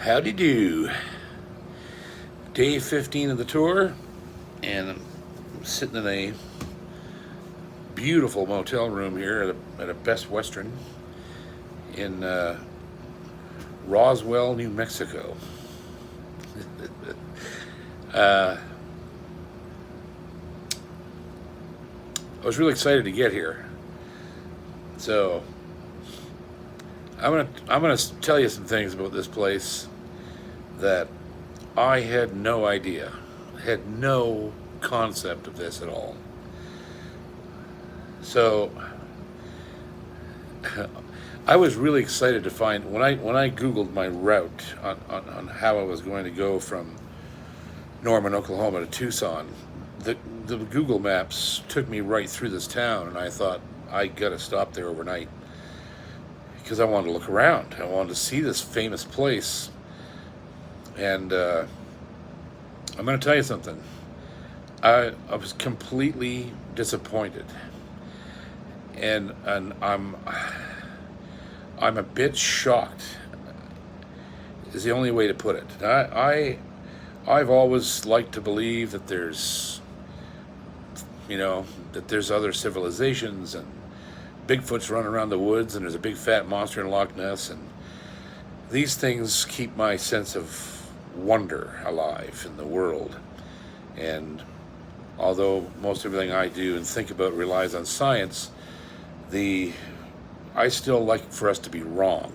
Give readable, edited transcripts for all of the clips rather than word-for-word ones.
Howdy do. Day 15 of the tour, and I'm sitting in a beautiful motel room here at a Best Western in Roswell, New Mexico. I was really excited to get here, so I'm gonna tell you some things about this place that I had no idea, had no concept of this at all. So I was really excited to find when I Googled my route on how I was going to go from Norman, Oklahoma to Tucson. The Google Maps took me right through this town, and I thought I gotta stop there overnight because I wanted to look around. I wanted to see this famous place, and I'm going to tell you something. I was completely disappointed, and I'm a bit shocked. Is the only way to put it. I've always liked to believe that there's other civilizations, and Bigfoot's running around the woods, and there's a big fat monster in Loch Ness, and these things keep my sense of wonder alive in the world. And although most everything I do and think about relies on science, I still like for us to be wrong,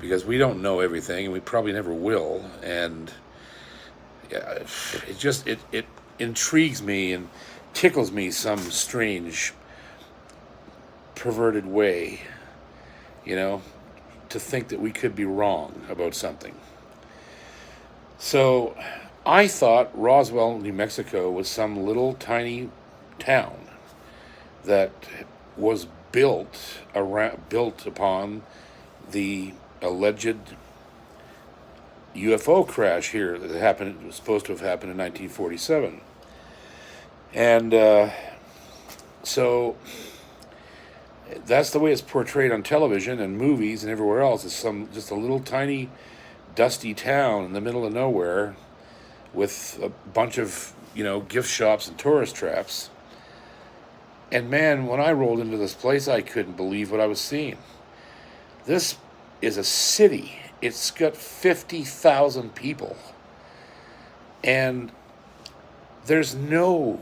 because we don't know everything, and we probably never will. And it intrigues me and tickles me some strange perverted way, to think that we could be wrong about something. So I thought Roswell, New Mexico was some little tiny town that was built upon the alleged UFO crash here that happened. It was supposed to have happened in 1947. And so that's the way it's portrayed on television and movies and everywhere else. It's just a little tiny dusty town in the middle of nowhere with a bunch of gift shops and tourist traps. And man, when I rolled into this place, I couldn't believe what I was seeing. This is a city. It's got 50,000 people, and I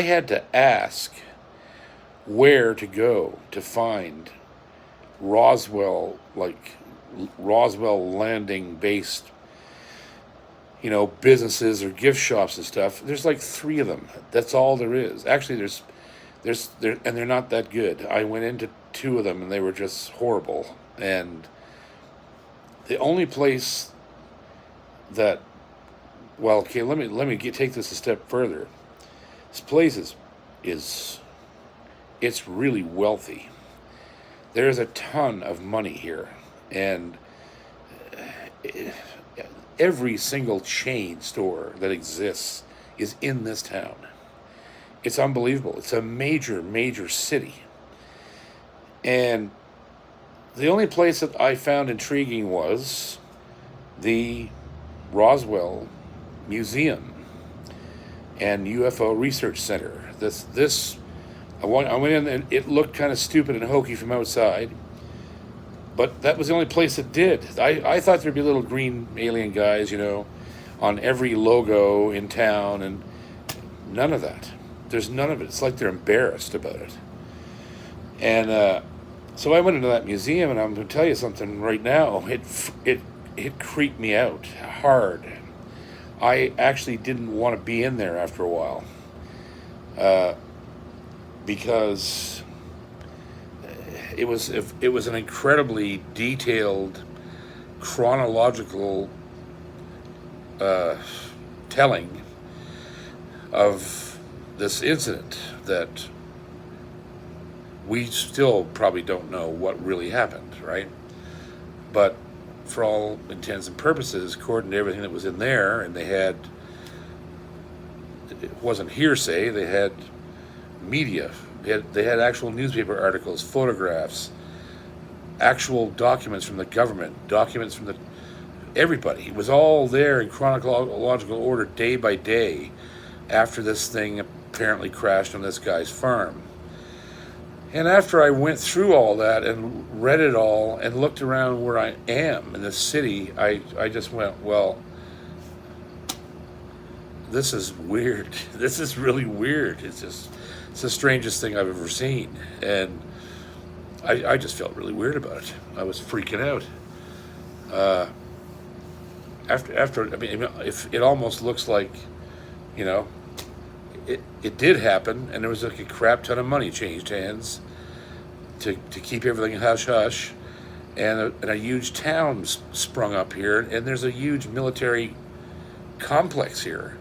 had to ask where to go to find Roswell landing based, businesses or gift shops and stuff. There's like 3 of them. That's all there is. Actually, there's and they're not that good. I went into 2 of them, and they were just horrible. And the only place that, well, okay, let me take this a step further. This place it's really wealthy. There's a ton of money here, and every single chain store that exists is in this town. It's unbelievable. It's a major, major city. And the only place that I found intriguing was the Roswell Museum and UFO Research Center. I went in, and it looked kind of stupid and hokey from outside, but that was the only place that did. I thought there'd be little green alien guys, on every logo in town, and none of that. There's none of it. It's like they're embarrassed about it. And so I went into that museum, and I'm going to tell you something right now. It creeped me out hard. I actually didn't want to be in there after a while, because it was an incredibly detailed, chronological telling of this incident that we still probably don't know what really happened, right? But for all intents and purposes, according to everything that was in there, and it wasn't hearsay, they had media. They had actual newspaper articles, photographs, actual documents from the government, documents from the everybody. It was all there in chronological order, day by day, after this thing apparently crashed on this guy's farm. And after I went through all that and read it all and looked around where I am in the city, I just went, well, this is weird. This is really weird. It's the strangest thing I've ever seen. And I just felt really weird about it. I was freaking out. After I mean, if it almost looks like, you know, it did happen, and there was like a crap ton of money changed hands to keep everything hush hush, and a huge town sprung up here, and there's a huge military complex here.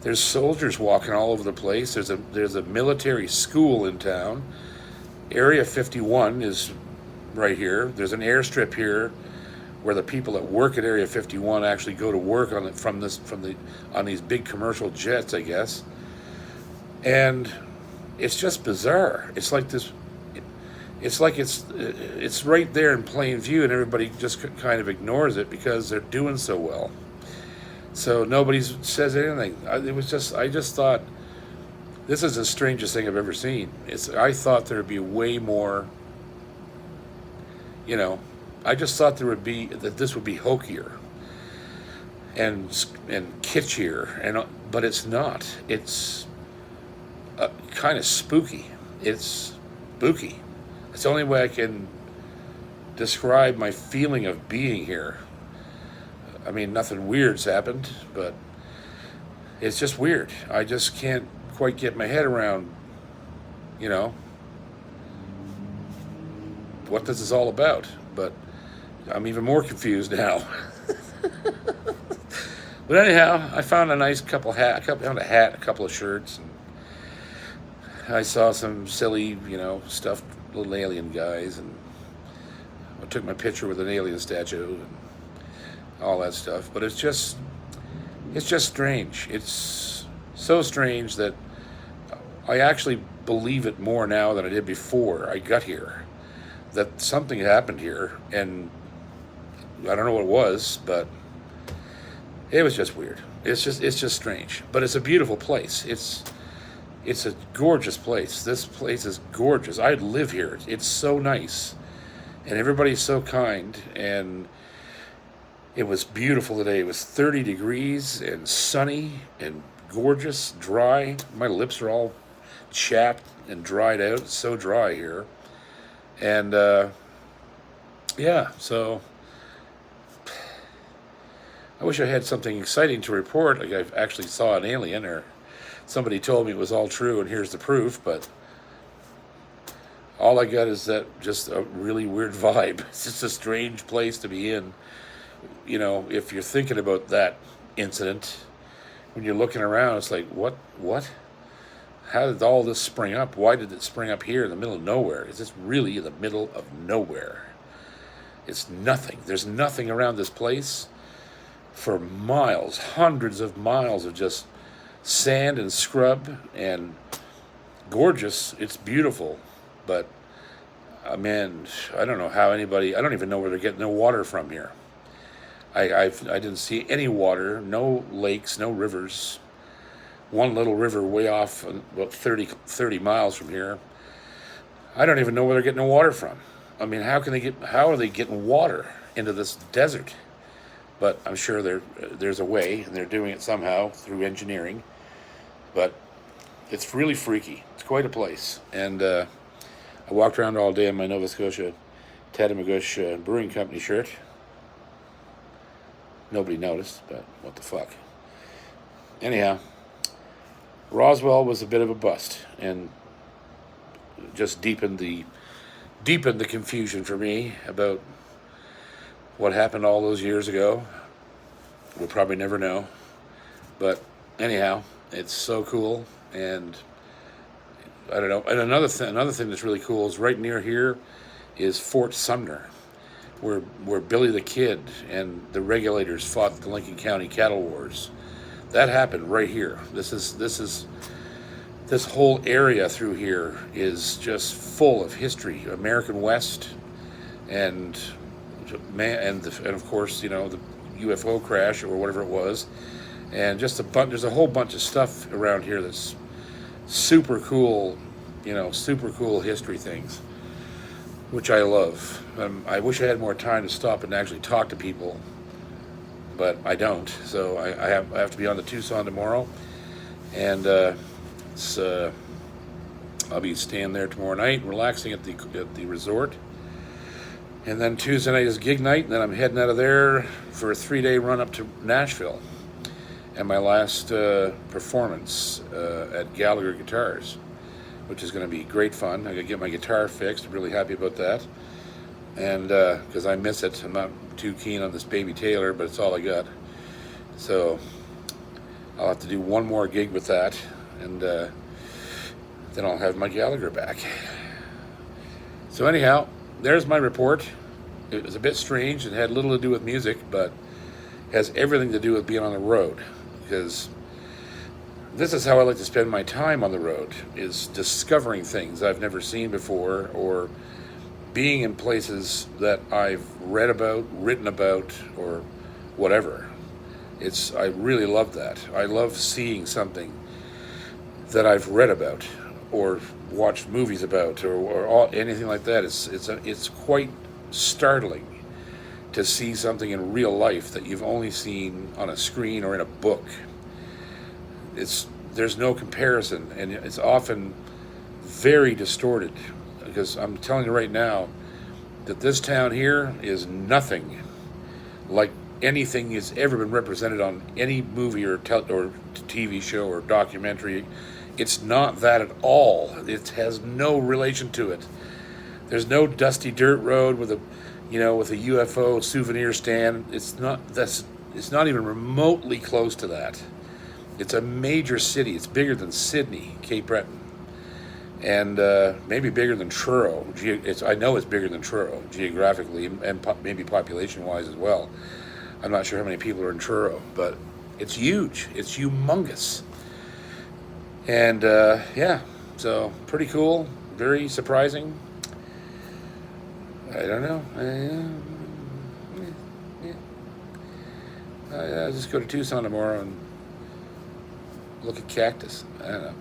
There's soldiers walking all over the place. There's a military school in town. Area 51 is right here. There's an airstrip here where the people that work at Area 51 actually go to work on it on these big commercial jets, I guess. And it's just bizarre. It's like this. It's like it's right there in plain view, and everybody just kind of ignores it because they're doing so well. So nobody says anything. I just thought, this is the strangest thing I've ever seen. I thought there would be way more. I just thought that this would be hokier and kitschier, but it's not. It's kind of spooky. It's spooky. It's the only way I can describe my feeling of being here. I mean, nothing weird's happened, but it's just weird. I just can't quite get my head around, what this is all about. But I'm even more confused now. But anyhow, I found a nice found a hat, a couple of shirts, and I saw some silly, stuffed little alien guys, and I took my picture with an alien statue and all that stuff. But it's just strange. It's so strange that I actually believe it more now than I did before I got here. That something happened here, and I don't know what it was, but it was just weird. It's just strange. But it's a beautiful place. It's a gorgeous place. This place is gorgeous. I'd live here. It's so nice, and everybody's so kind, and it was beautiful today. It was 30 degrees and sunny and gorgeous, dry. My lips are all chapped and dried out. It's so dry here. And, so I wish I had something exciting to report. Like I actually saw an alien, or somebody told me it was all true, and here's the proof. But all I got is just a really weird vibe. It's just a strange place to be in. If you're thinking about that incident, when you're looking around, it's like, what? How did all this spring up? Why did it spring up here in the middle of nowhere? Is this really in the middle of nowhere? It's nothing. There's nothing around this place for miles, hundreds of miles of just sand and scrub and gorgeous. It's beautiful, but man, I don't know how I don't even know where they're getting their water from here. I didn't see any water, no lakes, no rivers. One little river way off, about 30 miles from here. I don't even know where they're getting the water from. I mean, how are they getting water into this desert? But I'm sure there's a way, and they're doing it somehow through engineering. But it's really freaky. It's quite a place. And I walked around all day in my Nova Scotia Tatamagouche Brewing Company shirt. Nobody noticed, but what the fuck. Anyhow, Roswell was a bit of a bust, and just deepened the confusion for me about what happened all those years ago. We'll probably never know. But anyhow, it's so cool, and I don't know. And another thing that's really cool is right near here is Fort Sumner, where Billy the Kid and the regulators fought the Lincoln County cattle wars. That happened right here. This whole area through here is just full of history. American West, and and of course, you know, the UFO crash or whatever it was, and just there's a whole bunch of stuff around here that's super cool, you know, super cool history things, which I love. I wish I had more time to stop and actually talk to people, but I don't. So I have to be on to Tucson tomorrow, and it's I'll be staying there tomorrow night, relaxing at the resort, and then Tuesday night is gig night, and then I'm heading out of there for a 3-day run up to Nashville, and my last performance at Gallagher Guitars, which is going to be great fun. I got to get my guitar fixed. I'm really happy about that, and because I miss it. I'm not too keen on this Baby Taylor, but it's all I got. So I'll have to do one more gig with that, and then I'll have my Gallagher back. So anyhow, there's my report. It was a bit strange. It had little to do with music, but has everything to do with being on the road, because this is how I like to spend my time on the road, is discovering things I've never seen before, or being in places that I've read about, written about, or whatever. I really love that. I love seeing something that I've read about or watched movies about, or anything like that. It's quite startling to see something in real life that you've only seen on a screen or in a book. There's no comparison, and it's often very distorted, because I'm telling you right now that this town here is nothing like anything that's ever been represented on any movie or TV show or documentary. It's not that at all. It has no relation to it. There's no dusty dirt road with a UFO souvenir stand. It's not even remotely close to that. It's a major city. It's bigger than Sydney, Cape Breton, and maybe bigger than Truro. I know it's bigger than Truro geographically, and maybe population-wise as well. I'm not sure how many people are in Truro, but it's huge. It's humongous. And yeah, so pretty cool, very surprising. I don't know. I'll just go to Tucson tomorrow and look at cactus. I don't know.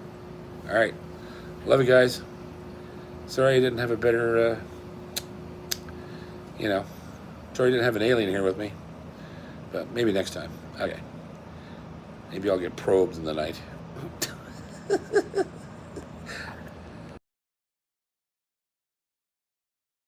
All right. Love you guys. Sorry I didn't have a better, sorry I didn't have an alien here with me. But maybe next time. Okay. Maybe I'll get probed in the night.